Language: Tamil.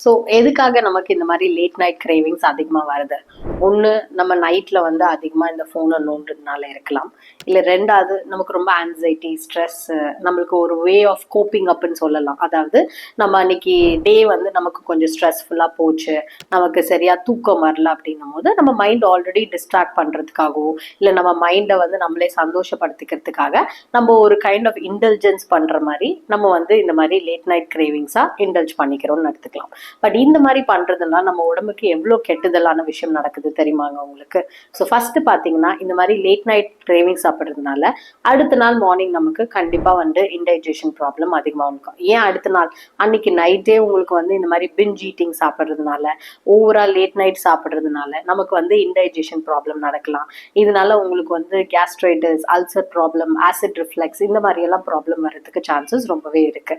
ஸோ எதுக்காக நமக்கு இந்த மாதிரி லேட் நைட் கிரேவிங்ஸ் அதிகமாக வருது? ஒன்று, நம்ம நைட்டில் வந்து அதிகமாக இந்த ஃபோனை நோண்டுறதுனால இருக்கலாம். இல்லை ரெண்டாவது, நமக்கு ரொம்ப ஆன்சைட்டி, ஸ்ட்ரெஸ்ஸு, நம்மளுக்கு ஒரு வே ஆஃப் கோப்பிங் அப்னு சொல்லலாம். அதாவது நம்ம அன்னைக்கு டே வந்து நமக்கு கொஞ்சம் ஸ்ட்ரெஸ்ஃபுல்லாக போச்சு, நமக்கு சரியாக தூக்கம் வரல அப்படின்னும் போது நம்ம மைண்ட் ஆல்ரெடி டிஸ்ட்ராக்ட் பண்ணுறதுக்காகவோ இல்லை நம்ம மைண்டை வந்து நம்மளே சந்தோஷப்படுத்திக்கிறதுக்காக நம்ம ஒரு கைண்ட் ஆஃப் இன்டெலிஜென்ஸ் பண்ணுற மாதிரி நம்ம வந்து இந்த மாதிரி லேட் நைட் கிரேவிங்ஸாக இன்டல்ஜ் பண்ணிக்கிறோம்னு எடுத்துக்கலாம். பட் இந்த மாதிரி பண்றதுலாம் நம்ம உடம்புக்கு எவ்வளோ கெட்டுதலான விஷயம் நடக்குது தெரியுமாங்க உங்களுக்கு? ஸோ ஃபர்ஸ்ட் பார்த்தீங்கன்னா, இந்த மாதிரி லேட் நைட் கிரேவிங் சாப்பிட்றதுனால அடுத்த நாள் மார்னிங் நமக்கு கண்டிப்பாக வந்து இன்டைஜஷன் ப்ராப்ளம் அதிகமாக இருக்கும். ஏன் அடுத்த நாள் அன்னைக்கு நைட்டே உங்களுக்கு வந்து இந்த மாதிரி பிஞ்ச் ஈட்டிங் சாப்பிட்றதுனால, ஓவரா லேட் நைட் சாப்பிட்றதுனால நமக்கு வந்து இன்டைஜஷன் ப்ராப்ளம் நடக்கலாம். இதனால உங்களுக்கு வந்து gastritis, ulcer problem, acid reflux இந்த மாதிரி எல்லாம் ப்ராப்ளம் வர்றதுக்கு சான்சஸ் ரொம்பவே இருக்கு.